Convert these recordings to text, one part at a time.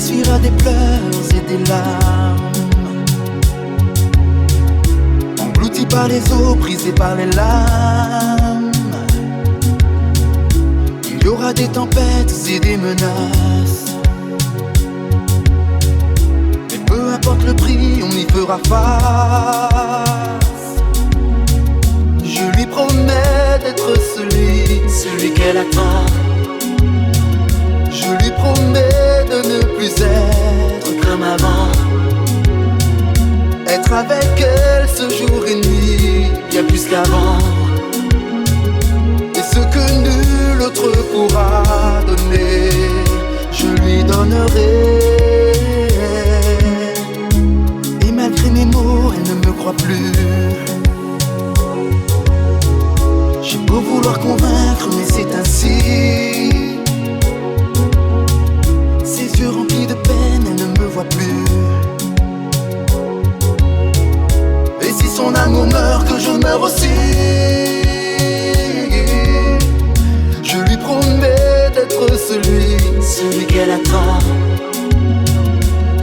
essuiera des pleurs et des larmes, englouti par les eaux, brisé par les lames. Il y aura des tempêtes et des menaces, mais peu importe le prix, on y fera face. Je lui promets d'être celui qu'elle attend. Je lui promets de ne plus être comme avant, être avec elle ce jour et nuit, bien plus qu'avant. Et ce que nul autre pourra donner, je lui donnerai. Et malgré mes mots, elle ne me croit plus. J'ai beau vouloir convaincre, mais c'est ainsi. Ses yeux remplis de peine, elle ne me voit plus. Et si son amour meurt, que je meurs aussi. Je lui promets d'être celui qu'elle attend.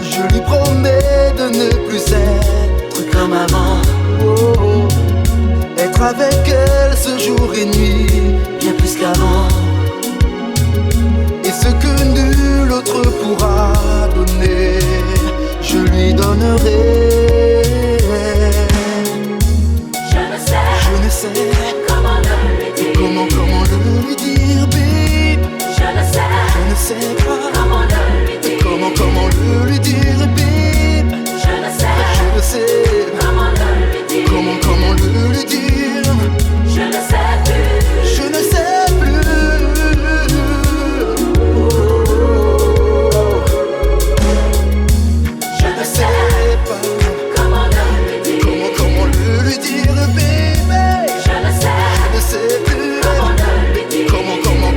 Je lui promets de ne plus être comme avant. Oh. Être avec elle ce jour et nuit, bien plus qu'avant. Et ce que nul autre pourra donner, je lui donnerai. Je ne sais comment le lui dire. Comment le lui dire, babe. Je ne sais pas comment le lui dire. Comment le lui dire, babe. Je ne sais comment le lui dire. Comment le lui dire. Je ne sais plus. Je ne sais plus. Je ne sais pas comment le lui dire. Comment le lui dire, bébé. Je ne sais plus comment le lui dire.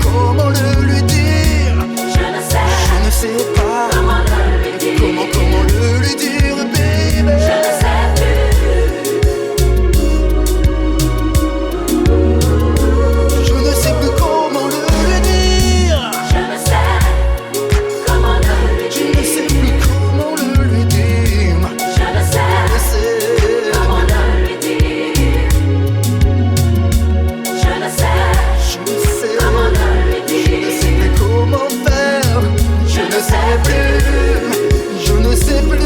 Comment le lui dire. Je ne sais pas comment le lui dire. Comment le lui dire, bébé. Je ne sais plus. Je ne sais plus comment le lui dire. Je ne sais comment le lui dire. Je ne sais plus comment le lui dire. Je ne sais comment le lui dire. Je ne sais comment le lui dire. Je ne sais plus comment faire. Je ne sais plus. Je ne sais plus.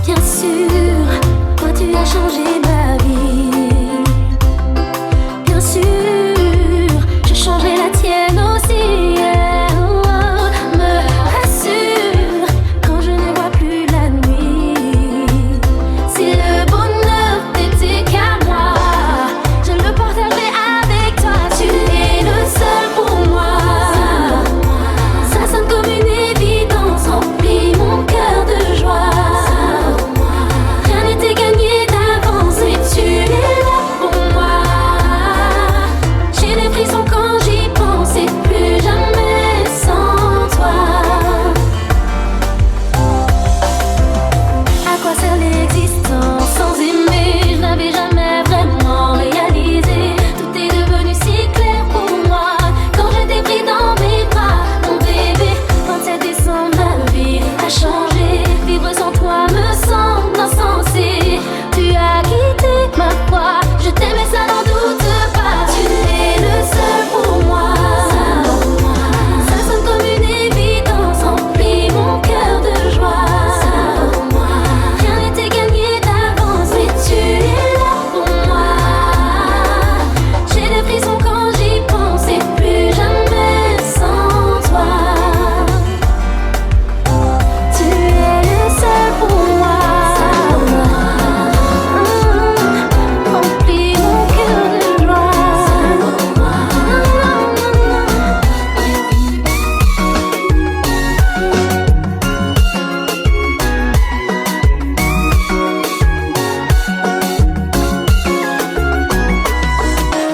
Bien sûr, toi tu as changé ma vie. Bien sûr, je changerai la tienne aussi. Me rassure quand je ne vois plus la nuit. Si le bonheur n'était qu'à moi, je le partagerai avec toi. Tu es le seul pour moi. Ça sonne comme une évidence, remplit mon cœur de joie. Rien n'était gagné d'avance, mais tu es là pour moi. J'ai des frissons quand j'y pense et plus jamais sans toi. À quoi sert l'existence sans aimer? Je n'avais jamais vraiment réalisé. Tout est devenu si clair pour moi quand je t'ai pris dans mes bras. Mon bébé, 27 décembre, ma vie a changé. Vivre sans toi me semble insensé. Tu as quitté ma foi, je t'aimais, ça n'en doute pas. Tu es le seul pour moi. Ça sonne comme une évidence, remplit mon cœur de joie. Rien n'était gagné d'avance, mais tu es là pour moi. J'ai des frissons quand j'y pense et plus jamais sans toi. Tu es le seul pour moi. Remplis mon cœur de joie.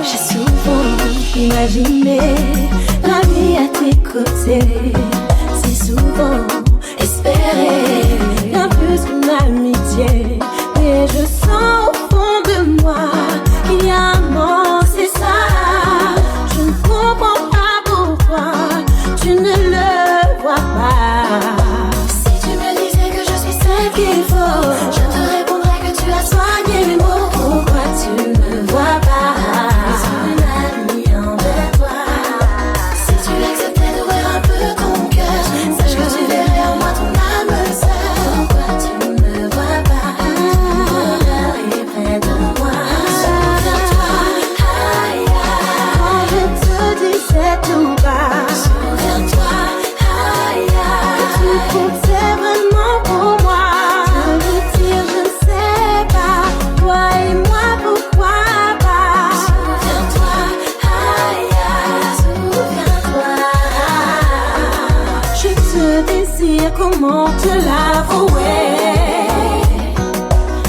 J'ai souvent imaginé la vie à tes côtés. C'est souvent espéré un peu ce qu'on a qu'il faut. Je te répondrai que tu as soigné mes mots. Pourquoi tu ne vois pas une amie envers toi? Si tu acceptais d'ouvrir un peu ton cœur, sache que tu verrais en moi ton âme sœur. Pourquoi tu ne vois pas ton bonheur est près de moi? Souviens-toi, aïe, aïe, quand je te disais tout bas. Souviens-toi, aïe, aïe, que tu comptais vraiment pour moi. Te le dire, je ne sais pas, toi et moi, pourquoi pas. Souviens-toi, aïe, aïe, souviens-toi. Je te désire, comment te l'avouer?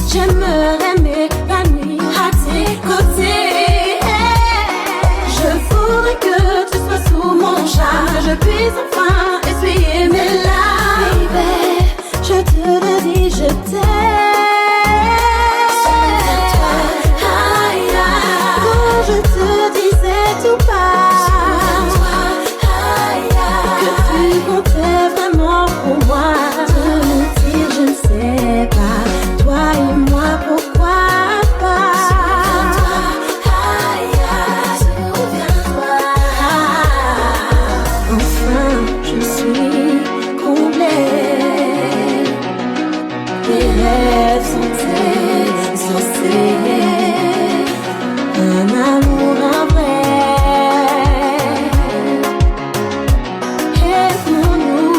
J'aimerais m'épanouir à tes côtés. Je voudrais que tu sois sous mon charme, que je puisse enfin essuyer mes larmes. Baby, je te le dis, je t'aime. Souviens-toi, aïe, aïe, quand je te disais tout bas. Souviens-toi, aïe, aïe, que tu comptais vraiment pour moi. Te le dire, je ne sais pas, toi et moi, pourquoi pas. Souviens-toi, aïe, aïe, souviens-toi. Enfin, je suis comblée. Mes rêves sont insensés. Un amour, un vrai. Aide-nous.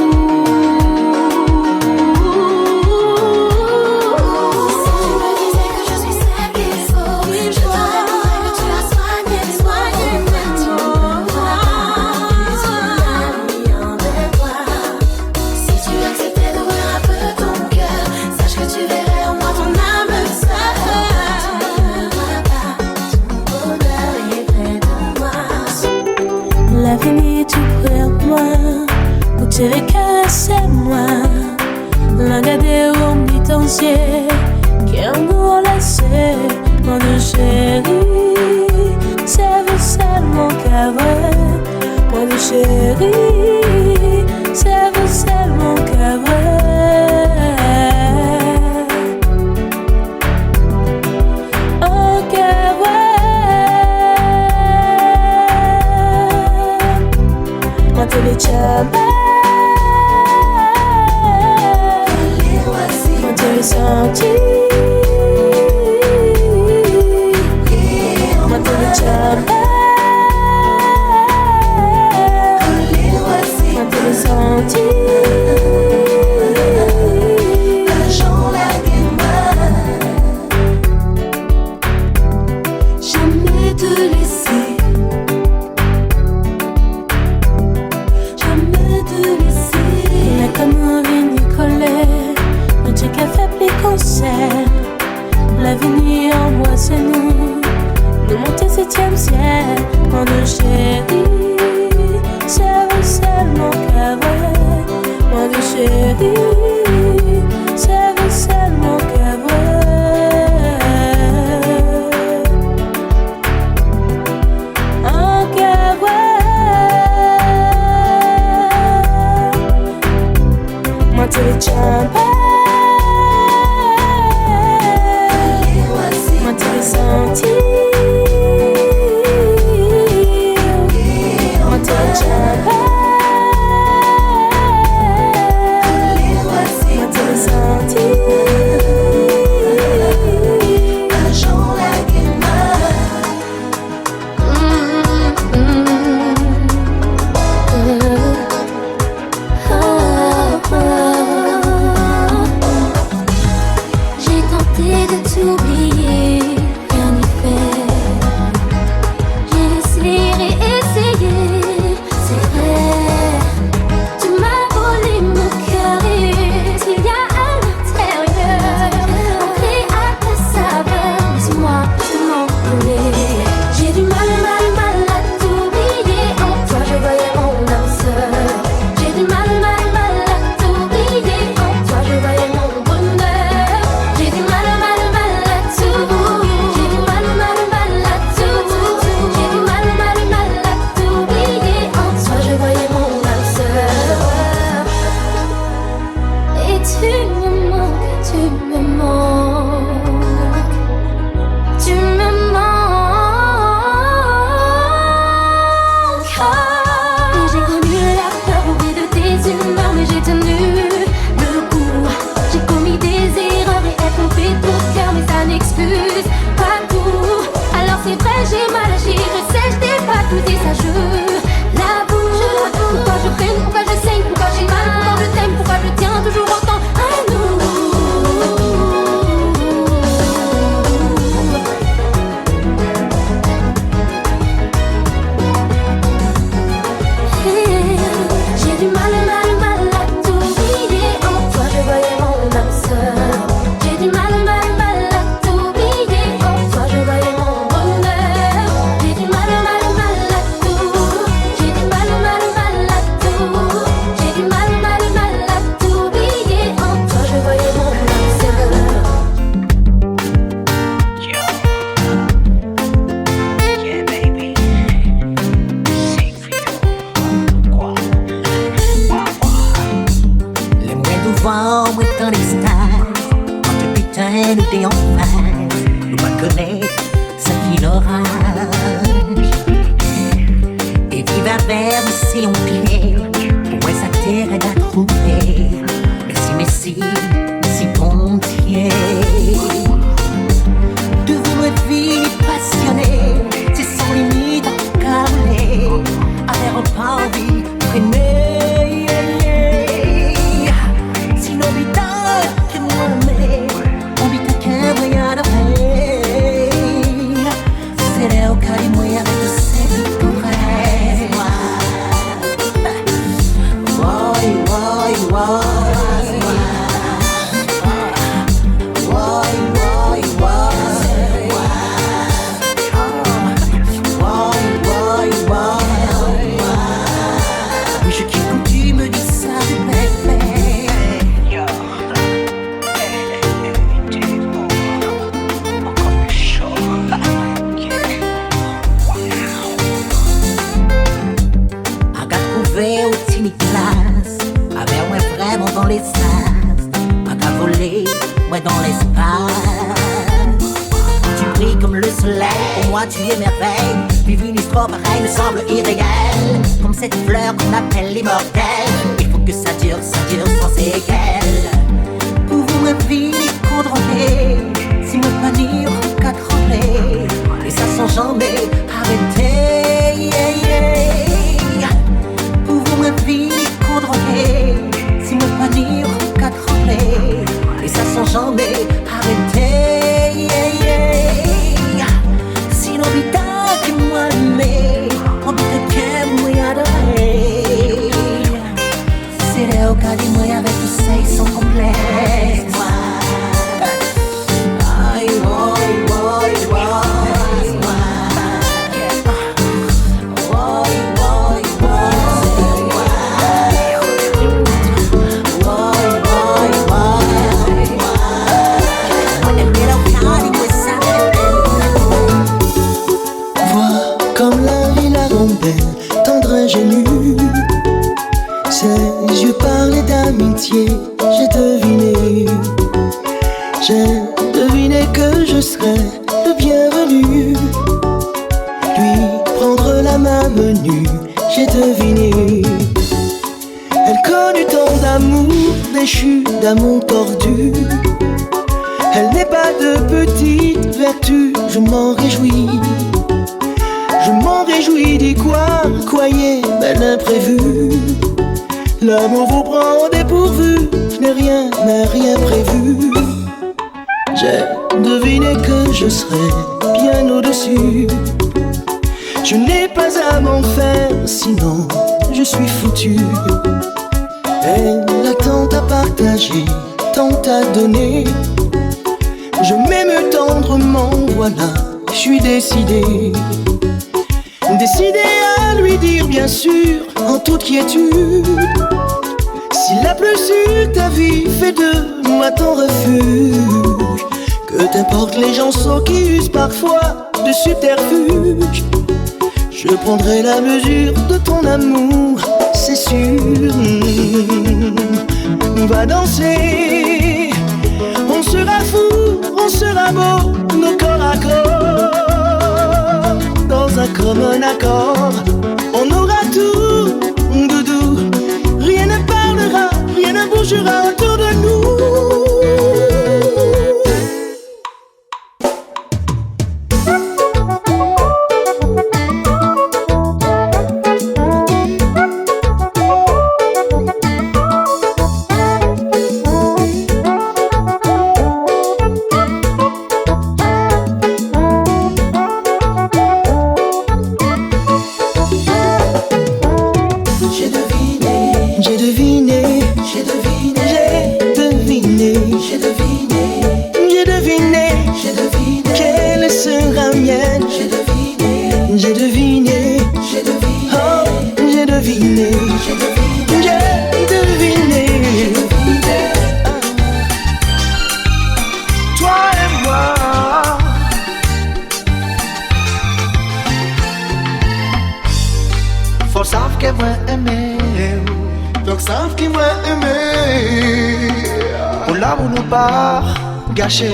Si tu me disais que je suis celle qu'il faut, je te répondrais que tu as soigné mes mots. Plus une amie envers toi. Si tu acceptais d'ouvrir un peu ton cœur, sache que tu verrais en moi ton âme sœur. Tu ne vois pas, ton bonheur est près de moi. L'avenir est tout près de moi, où tu les caresses moi. L'engagé au mi-temps-ciel, qui en nous laissé, mon chérie. C'est vous seulement qu'à vrai, mon chérie. C'est vous seulement qu'à vrai. Oh, qu'à vrai. Moi, te les chambre. Moi, te les sentis. Moi, te les chambre. Moi, te les sentis. Jamais te laisser. Jamais te laisser. Mais comme on vient Nicolet, le Dieu qui a fait plus concert. L'avenir en moi c'est nous. Nous monter 7e ciel, mon chérie. C'est vous seulement qu'à vrai, mon chérie. C'est vous seulement qu'à vrai. Oh, qu'à vrai. Moi, tu les chambre. Moi, tu les sentis. Moi, tu les chambre. Moi, tu les sentis. J'ai tenté de t'oublier, rien n'y fait. J'ai essayé, réessayé, c'est vrai. Tu m'as volé mon cœur et s'il y a à l'intérieur, ancré à ta saveur, laisse-moi te m'envoler. J'ai du mal à t'oublier, en toi je voyais mon âme sœur. J'ai du mal à t'oublier, en toi je voyais mon bonheur. J'ai du mal à t'oublier. nous t'es en face, nous pas connaître ce qui l'orage. Et vive un verbe si on pied, pour moi sa terre est à trouver. Merci, si pontier. De votre vie passionnée, c'est sans limite câblé, avec pas envie de freiner. Si l'on vit que moi mais on vit qu'un voyage après. C'est là au cas du moyen avec le sexe pour vrai. Les sas, pas qu'à voler, ouais dans l'espace. Tu brilles comme le soleil, pour moi tu es merveille. Vivre une histoire pareille me semble irréelle. Comme cette fleur qu'on appelle l'immortelle. Il faut que ça dure sans séquelles. Pouvons ma vie condamner, si mon panier qu'à trembler. Et ça sans jamais arrêter. Pouvons ma vie condamner, si mon panier qu'à trembler, et ça sans jamais arrêter. Si l'on vit que moi mais on vit que moi adorer. C'est là au cas du moi avec tout ça ils sont complexes. Aïe, comme la vie la rend belle, tendre ingénue. Ses yeux parlaient d'amitié, j'ai deviné que je serais le bienvenu. Lui prendre la main menue, j'ai deviné. Elle connut tant d'amour déchu, d'amour tordu. Elle n'est pas de petite vertu, je m'en réjouis. Je m'en réjouis d'y croire, croyez, bel imprévu. L'amour vous prend au dépourvu, je n'ai rien, mais rien prévu. J'ai deviné que je serais bien au-dessus. Je n'ai pas à m'en faire, sinon je suis foutu. Elle a tant à partager, tant à donner. Je m'aime tendrement, voilà, je suis décidé. Décidé à lui dire bien sûr, en toute quiétude, s'il a plu sur ta vie, fais de moi ton refuge. Que t'importe les chansons qui usent parfois de subterfuge. Je prendrai la mesure de ton amour, c'est sûr. On va danser, on sera fou, on sera beau, nos corps à corps. Dans un commun accord, on aura tout, doudou. Rien ne parlera, rien ne bougera autour de nous. gâcher.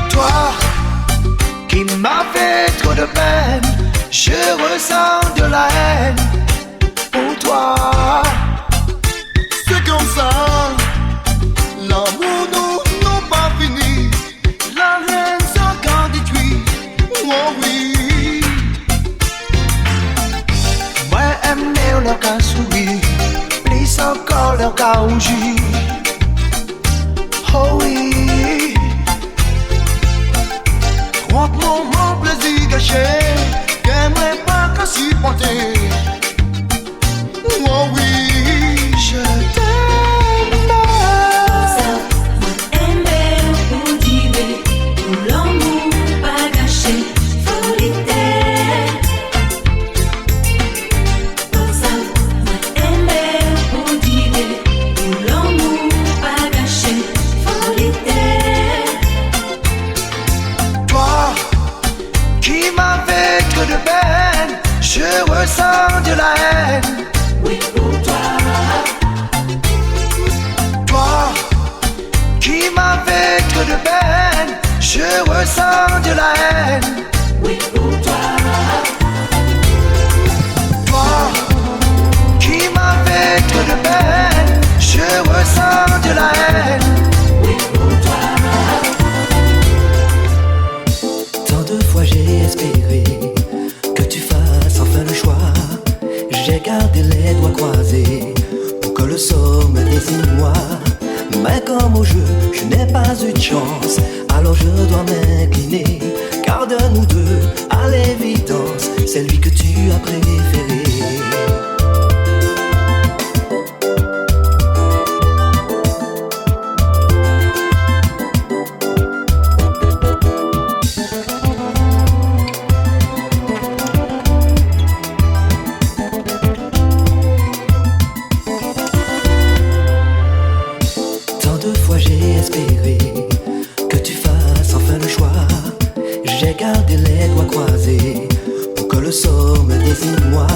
Toi qui m'as fait trop de peine, je ressens de la haine pour toi. C'est comme ça, l'amour nous n'a pas fini. La haine s'en quand détruit, oh oui. Moi aimer leur cas sourire, plus encore leur cas rougir. Oh oui. Crois-moi mon plaisir gâché, qu'aimerais pas qu'à supporter. Oh oui. Je t'aime Ça, moi aimer ou dire, pour l'amour pas gâché, solitaire. Ça, moi aimer ou dire, pour l'amour pas gâché, solitaire. toi qui m'as fait trop de peine, je ressens de la haine. Oui, pour toi. Toi qui m'as fait trop de peine, je ressens de la haine. Oui, pour toi. Toi qui m'as fait trop de peine, je ressens de la haine. Oui, pour toi. Tant de fois j'ai espéré que tu fasses enfin le choix. J'ai gardé les doigts croisés pour que le sort me désigne moi. Mais comme au jeu, je n'ai pas eu de chance, alors je dois m'incliner. Car de nous deux, à l'évidence, c'est lui que tu as préféré. Tant de fois j'ai espéré que tu fasses enfin le choix. J'ai gardé les doigts croisés pour que le sort me désigne moi.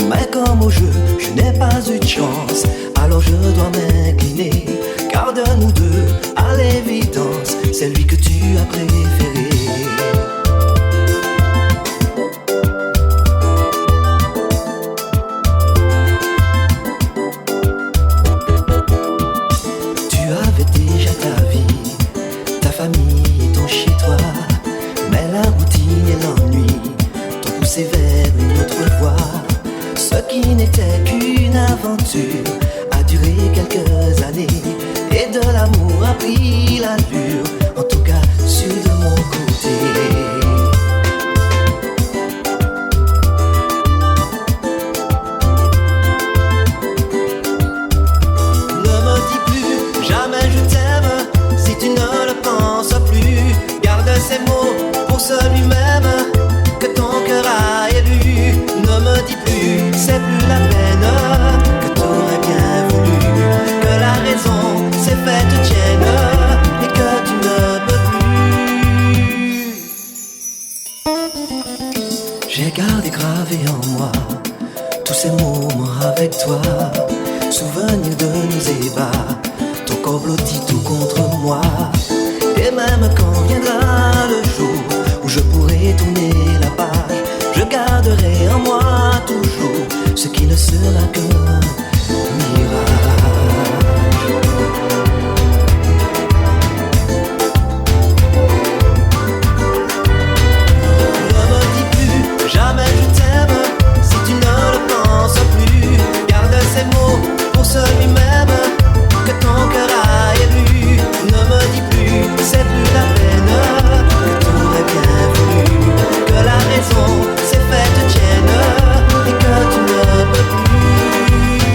Mais comme au jeu, je n'ai pas eu de chance, alors je dois m'incliner. Car de nous deux, à l'évidence, c'est lui que tu as préféré. Tu avais déjà ta vie, ta famille et ton chez-toi. Mais la routine et l'ennui t'ont poussé vers une autre voie. Ce qui n'était qu'une aventure a duré quelques années, et de l'amour a pris l'allure, en tout cas sur de mon côté. Ne me dis plus jamais je t'aime si tu ne le penses plus. Garde ces mots pour celui-même que ton cœur a élu. Ne me dis plus, c'est plus la peine, que t'aurais bien voulu que la raison s'est faite tienne et que tu ne peux plus. J'ai gardé gravé en moi tous ces moments avec toi, souvenir de nos ébats, ton corps blotti tout contre moi. Et même quand viendra le jour où je pourrai tourner la page, je garderai en moi toujours ce qui ne sera qu'un mirage. Ne me dis plus jamais je t'aime si tu ne le penses plus. Garde ces mots pour celui-même que ton cœur a élu. Ne me dis plus, c'est plus la peine, que t'aurais bien voulu que la raison s'est faite tienne et que tu ne peux plus.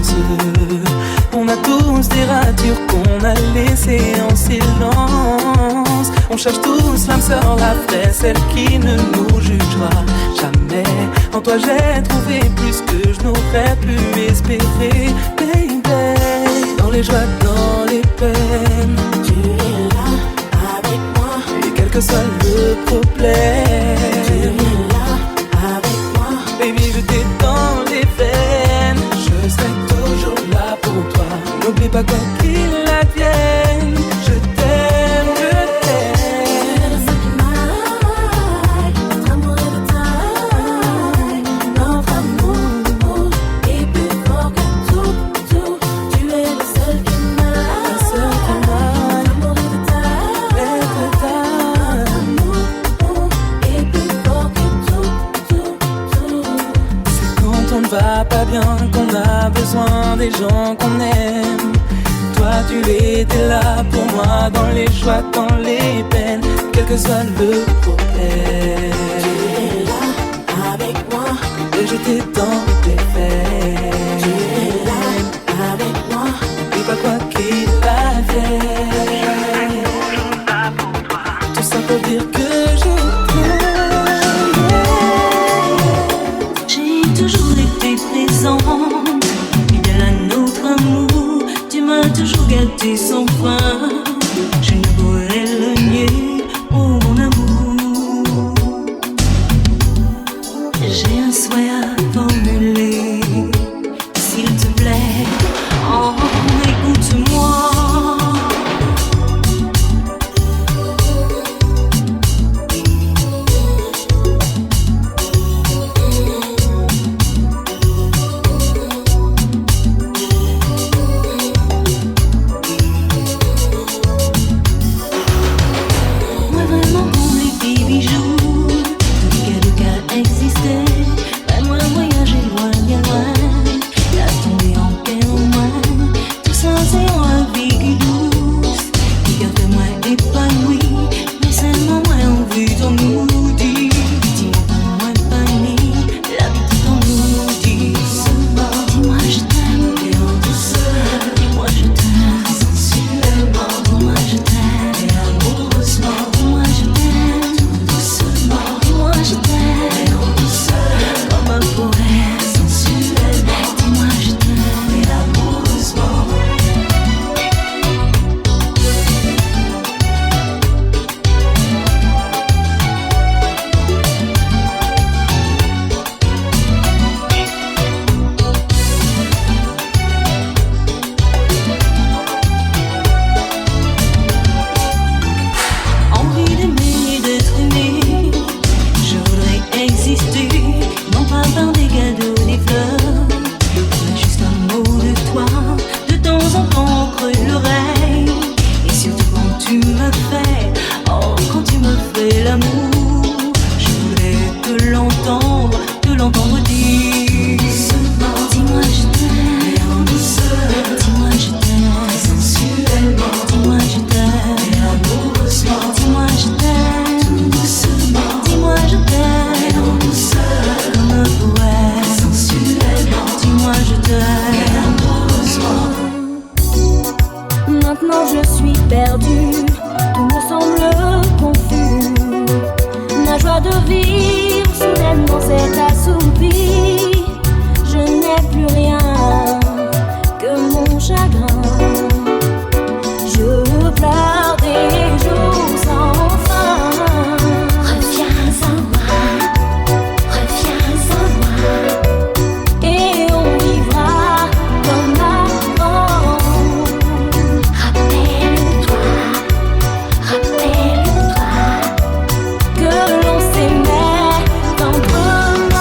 silence. On a tous des ratures qu'on a laissées en silence. On cherche tous l'âme sœur, la vraie, celle qui ne nous jugera jamais. En toi j'ai trouvé plus que je n'aurais pu espérer, baby. Dans les joies, dans les peines, tu es là avec moi. Et quel que soit le problème, tu es là avec moi. Baby, je t'ai dans les veines. Je serai toujours là pour toi. N'oublie pas quoi qu'il advienne. Je t'aime, je t'aime. Tu es le seul qui m'aille. Notre amour est de taille. Notre amour est plus fort que tout, tout. Tu es le seul qui m'aille. Le seul qui m'aille. Notre amour est de taille. Notre amour est plus fort que tout, tout, tout. C'est quand on ne va pas bien qu'on a besoin des gens qu'on aime. Toi tu étais là pour moi dans les joies, dans les peines, quel que soit le problème. Tu es là avec moi. Et je t'ai dans tes veines. Tu es là avec moi. N'oublie pas quoi qu'il advienne. Tout ça pour dire que je t'aime. J'ai toujours été présente, fidèle à notre amour. Tu m'as toujours gâté sans fin. Je ne pourrais le nier, oh mon amour. J'ai un souhait à formuler, s'il te plaît, oh écoute-moi. Moi vraiment comme les petits bijoux, tous les cas existaient. Fais-moi voyager loin, bien loin, la tomber en paix au moins. Tout ça c'est en vie qui douce, qui garde moi épanoui. Mais seulement moi envie d'en nous dire. Dis-moi pas moi épanoui, la vie tout en nous dit. Dis-moi je t'aime, et en douceur. Dis-moi je t'aime, sensuellement. Dis-moi je t'aime, et amoureusement. Dis-moi je t'aime, tout doucement. Dis-moi je t'aime, et en douceur. Comme un poète, sensuellement. Dis-moi je t'aime, et amoureusement. Envie d'aimer, d'être aimé, je voudrais exister, non pas par des cadeaux, des fleurs, mais juste un mot de toi, de temps en temps on creuse l'oreille, et surtout quand tu me fais, oh quand tu me fais l'amour, je voulais te l'entendre dire. Dis-moi je t'aime, et en douceur. Dis-moi je t'aime, sensuellement. Dis-moi je t'aime, et amoureusement. Dis-moi je t'aime, tout doucement. Dis-moi je t'aime, et en douceur. Comme un poète, sensuellement. Dis-moi je t'aime, et amoureusement. Maintenant je suis perdue, tout me semble confus. La joie de vivre soudainement s'est assoupie. Je n'ai plus rien que mon chagrin. Je pleure des jours sans fin. Reviens à moi, reviens à moi. Et on vivra comme avant. Rappelle-toi que l'on s'aimait tendrement.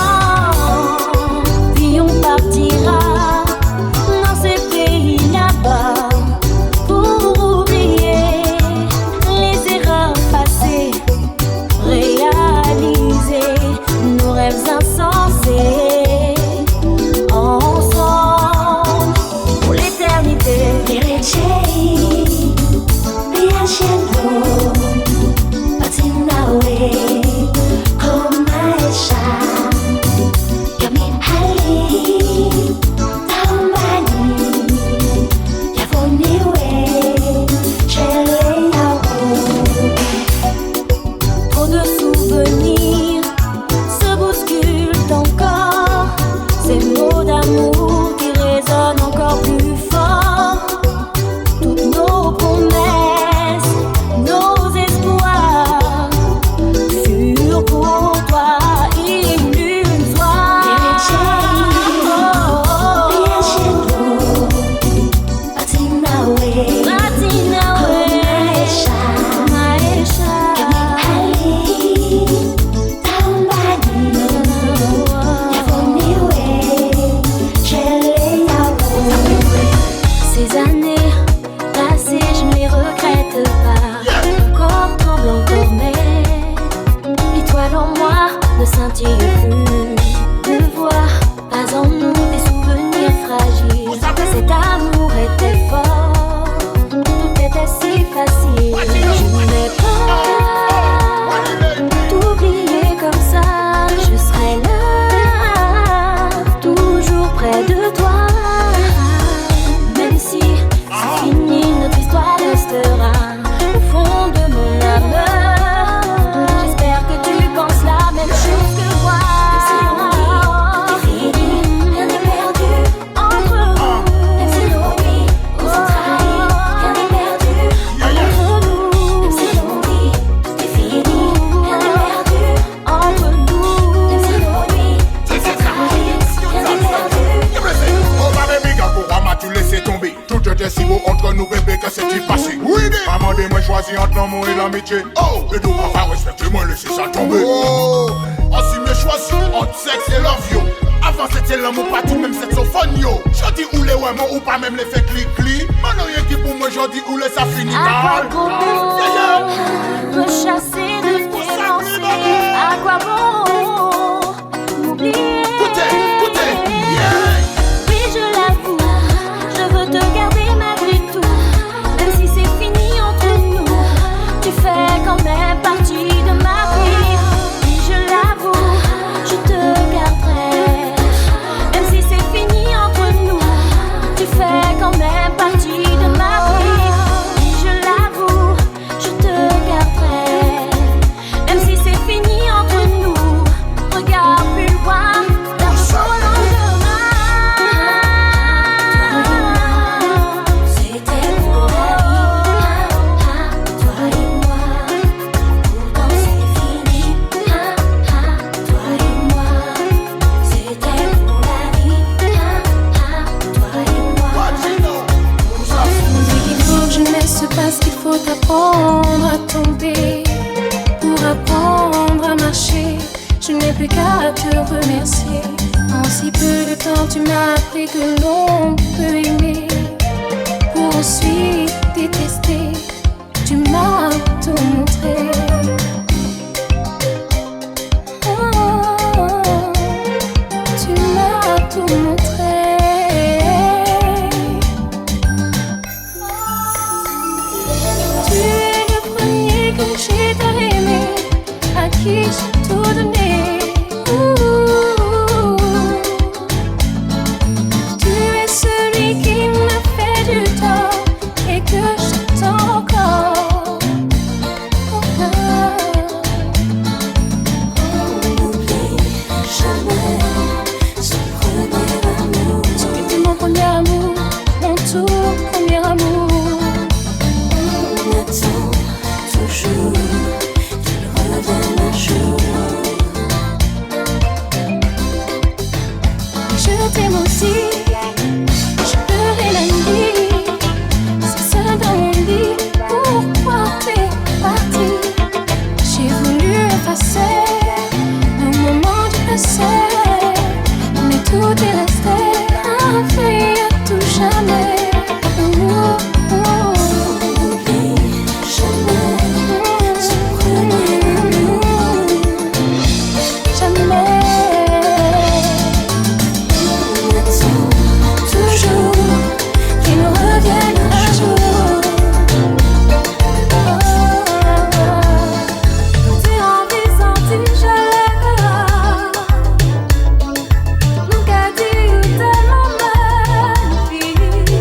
Cet amour était fort, tout était si facile. Je n'ai pas t'oublier comme ça. Je serai là, toujours près de toi. Même si c'est fini, notre histoire restera au fond de mon âme. J'espère que tu penses la même chose que moi. Si beau entre nous bébé que c'est-il passé? Oui, maman de moi choisi entre l'amour et l'amitié. Oh, et donc on va respecter moi, laisser ça tomber. Oh, ainsi me choisi entre sexe et love yo. Avant c'était l'amour pas tout même c'est sophone yo. Je dis où les ouais moi ou pas même les fait clic-clic. Maintenant rien qui pour moi je dis où les ça finit mal. Me chasser de tes pensées. À quoi bon m'oublier? Écoutez, oui je l'avoue, je veux te garder malgré tout. Même si c'est fini entre nous, tu fais quand même partie de ma vie. Oui je l'avoue, je te garderai. Même si c'est fini entre nous, tu fais quand même partie de ma vie. Oui je l'avoue, je te garderai. Même si c'est fini entre nous, regarde plus loin, la chose lendemain. C'était pour la vie, toi et moi. Pourtant c'est fini, toi et moi. C'était pour la vie, toi et moi. On dit qu'il faut que je ne laisse pas ce qu'il faut apprendre à tomber. Pour apprendre à marcher, je n'ai plus qu'à te remercier. En si peu de temps, tu m'as appris que l'on peut aimer. Pour ensuite détester, tu m'as tout montré. Oh, tu m'as tout montré. Tu es le premier que j'ai tant aimé, à qui j'ai tout donné. Tu es celui qui m'a fait du tort et que j'attends encore. On n'oublie jamais ce premier amour. C'était mon premier amour, mon tout premier amour. On attend toujours qu'il revienne un jour. Je t'aime aussi, je pleurais la nuit. C'est seul dans mon lit, pourquoi t'es parti? J'ai voulu effacer le moment du passé, mais tout est resté gravé à tout jamais. On n'oublie jamais ce premier amour. Jamais. On attend toujours qu'il revienne un jour. T'es envie senti chaleur. Nunca digo tellement magnifique.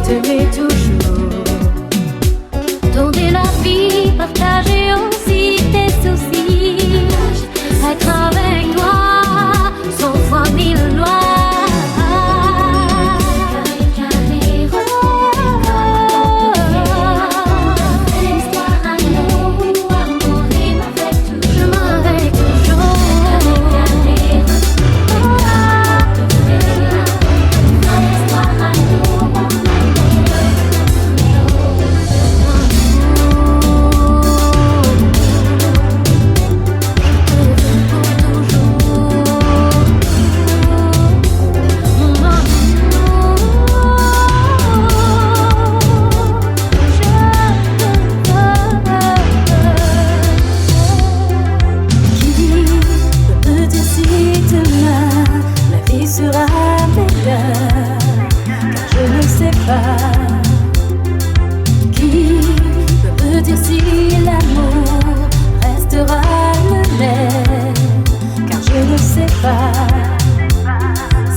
t'aimer toujours. Tourner la vie, partager aussi tes soucis, être avec toi, 100 fois 1000 lois.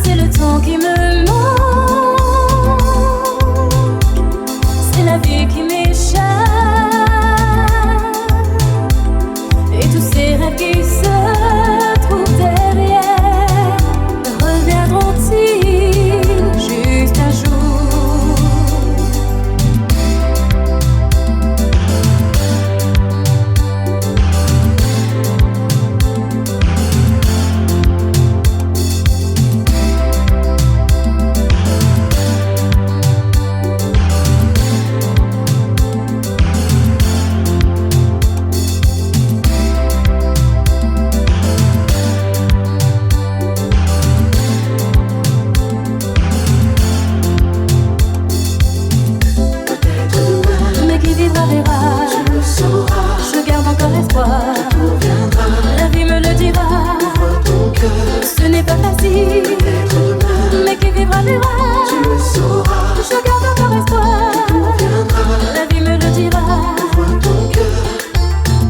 C'est le temps qui me manque, c'est la vie qui m'échappe, et tous ces rêves qui se trouvent derrière reviendront-ils juste un jour? La vie me le dira. Ce n'est pas facile, mais qui vivra verra. Je garde encore espoir. La vie me le dira.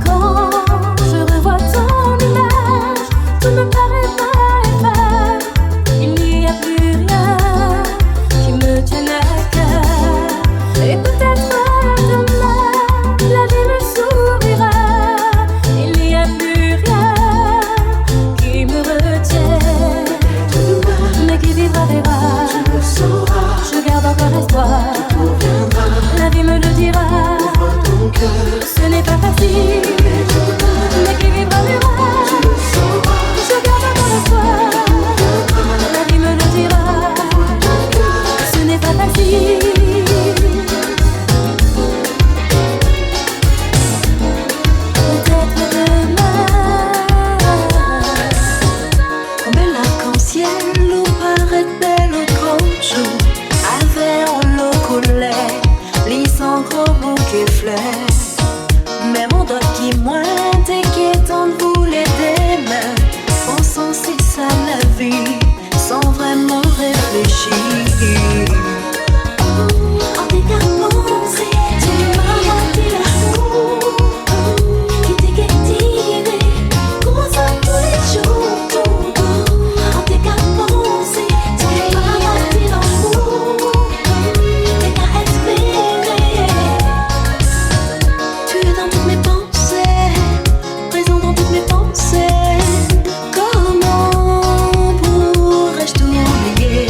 Quand je revois ton image, tout me paraît pas. Il n'y a plus rien qui me tienne à cœur. Et peut-être demain, la vie me sourira. Je garde encore espoir. La vie me le dira. Ce n'est pas facile, mais qui vivra verra. Je garde encore espoir. La vie me le dira. Ce n'est pas facile. Peut-être demain. Comme bel arc-en-ciel ou paraît belle au grand jour, avec en l'eau coulée, lissant gros bouquet fleurs. Mais mon doigt qui mointe et qui est en boulet des mains, pensant si ça la vie, sans vraiment réfléchir. En t'écartant, tu m'as menti l'amour qui t'est tiré, comme ça tous les jours. En t'écartant, tu m'as menti l'amour, t'es qu'à espérer. Tu es dans toutes mes pensées, présent dans toutes mes pensées. Comment pourrais-je t'oublier?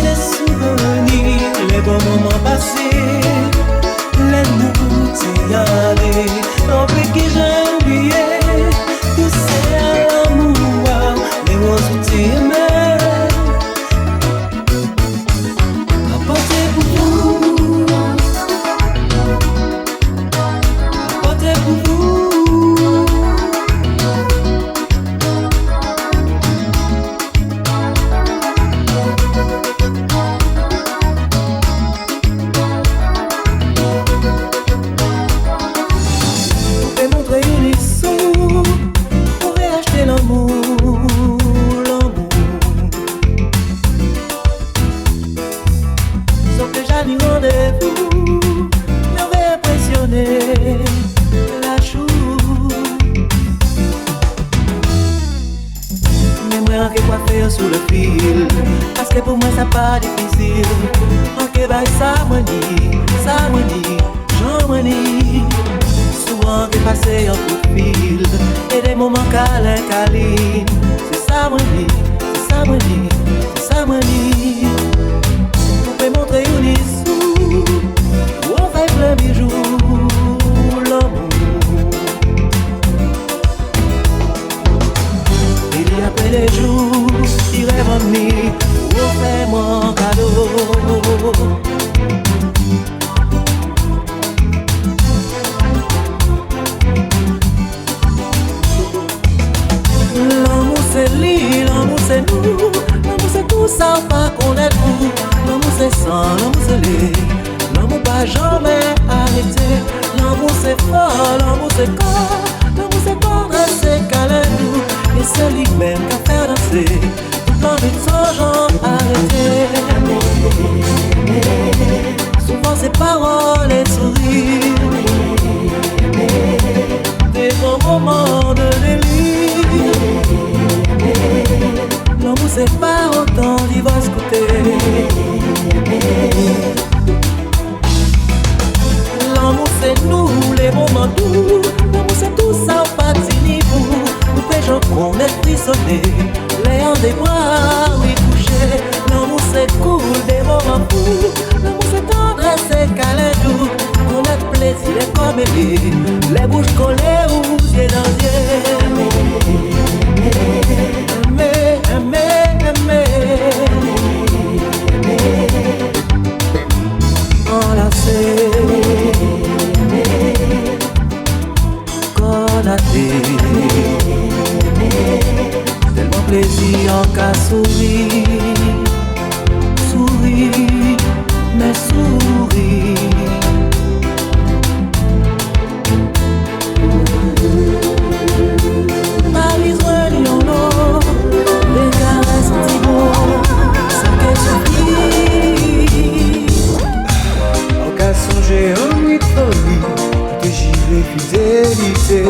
les souvenirs, les bons moments passés, les nous y aller, en fait que j'ai oublié, tout c'est à l'amour, les roses où tu aimais, apportez pour vous, apportez pour vous. Sous le fil, parce que pour moi ça pas difficile. Ok, bah ça me dit, j'en me dis. Souvent j'ai passé en coup de fil, et des moments câlins. C'est ça me dit, c'est ça me dit, c'est ça me dit. Vous pouvez montrer une issue, où on fait plein bijoux, l'amour. Il y a plein de jours. Rêve en nuit, fais-moi un cadeau. L'amour c'est lui, l'amour c'est nous, l'amour c'est tout ça, pas qu'on est nous. L'amour c'est sang, l'amour c'est lui, l'amour pas jamais arrêté. L'amour c'est fort, l'amour c'est corps, l'amour c'est corps, c'est câlin nous. Et c'est lui-même qui a fait danser. Dans les gens arrêtés, souvent ces paroles et sourires, des bons moments de délire. L'amour c'est pas autant divorce côté. L'amour c'est nous, les moments doux. L'amour c'est tout ça, pas de niveau. Nous pégeons qu'on est frissonnés. Léon des bras, oui couché. L'amour c'est cool, des moments fous. L'amour c'est tendresse, c'est câlin doux. On a plaisir et comme les bouches collées aux yeux dans yeux. Aimer, aimer, aimer. Enlacer, collater. Tellement plaisir en qu'à sourire, sourire, mais sourire. Pas besoin d'y en avoir, les caresses si bon, ça qu'elle suffit. En qu'à songer en nuit de folie, que j'y vais fidélité,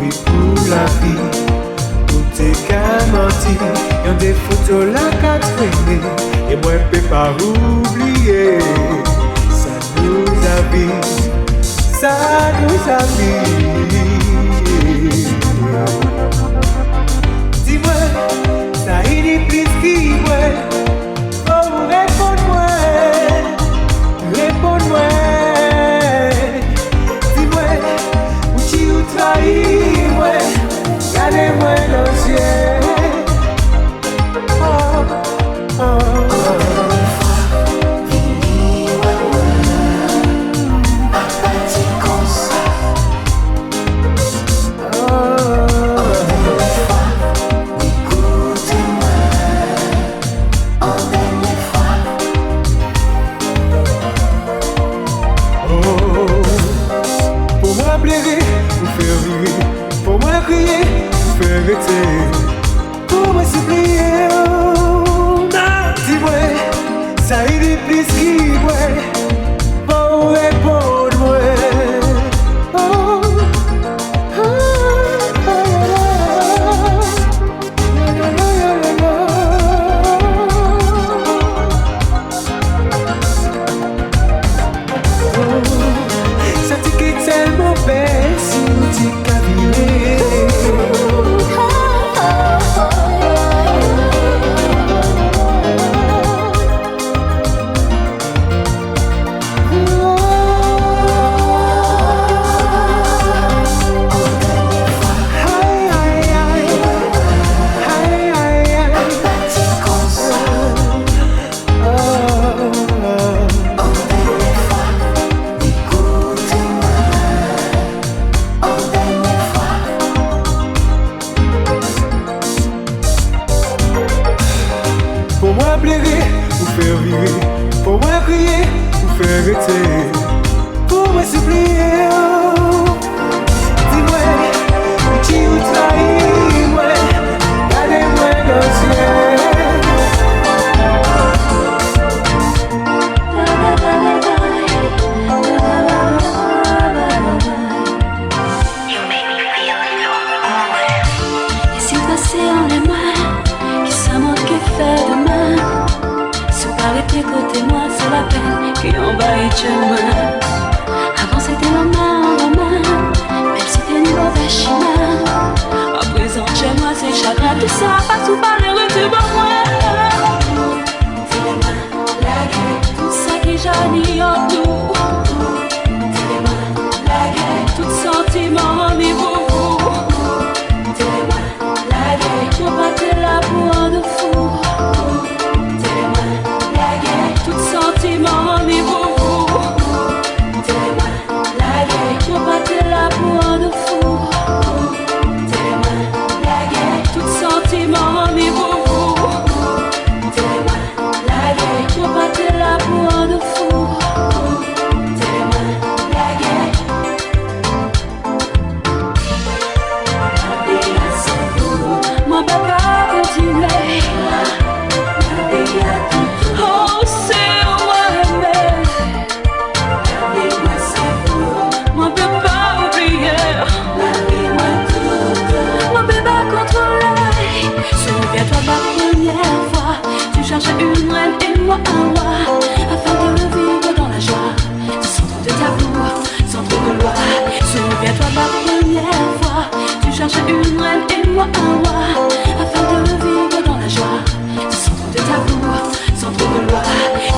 oui pour la vie. T'es qu'à mentir, y'en des photos là qu'à traîner. Et moi je peux pas oublier. Ça nous avise, ça nous avise. Dis-moi, ça y est plus qui moi. Oh, réponds-moi, réponds-moi. Dis-moi, où tu trahis, moi. Regardez-moi dans les yeux. Oh, oh, oh. pleurer ou faire vivre, pour moi crier ou faire arrêter, pour moi supplier. Dis-moi, qui vous trahit, moi, gardez-moi dans le ciel. Et si passer en les mains, qui ça moi qui fait demain? Si vous arrêtez côté moi, c'est la peine qui envahit chez moi. Avant c'était la main en la main, même si t'es une mauvaise chemin. À présent chez moi c'est chagrin, tout ça passe ou pas les retours pour moi. C'est les mains, la gueule, tout ça qui jaillit en nous. C'est les mains, la gueule, tout sentiment rendez-vous. Moi pas t'es là pour un de fou. T'es les mains, la gueule, tout sentiment rendez-vous. T'es les mains, la gueule, moi pas t'es là pour un de fou. T'es les mains, la gueule, tout sentiment rendez-vous. T'es les mains, la gueule, moi pas t'es là pour un de fou. T'es les mains, la gueule. Moi pas continuer. Oh c'est moi-même. Moi peux pas oublier. Moi peux pas contrôler. Souviens-toi ma première fois. Tu cherchais une reine et moi un roi, afin de le vivre dans la joie, sans trop de tabou, sans trop de loi. Souviens-toi ma première fois. Tu cherchais une reine et moi un roi, afin de le vivre dans la joie, sans trop de tabou, sans trop de loi.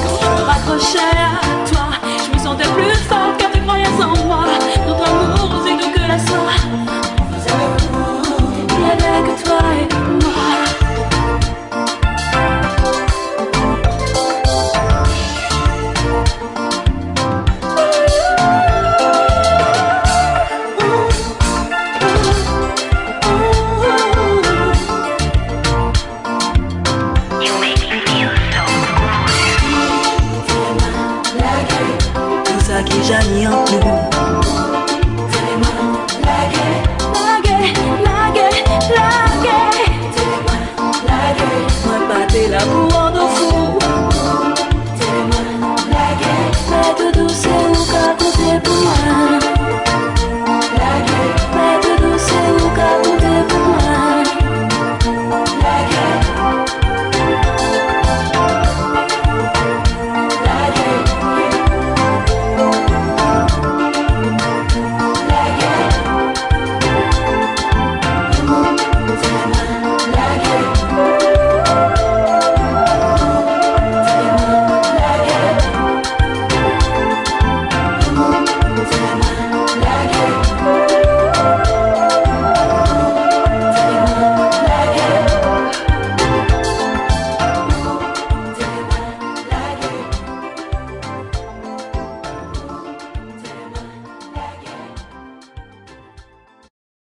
Quand je me raccrochais à toi, je me sentais plus forte car tu croyais en moi. Notre amour aussi doux que la soie. On faisait l'amour, il n'y avait que toi et moi. Qui jaillit en nous.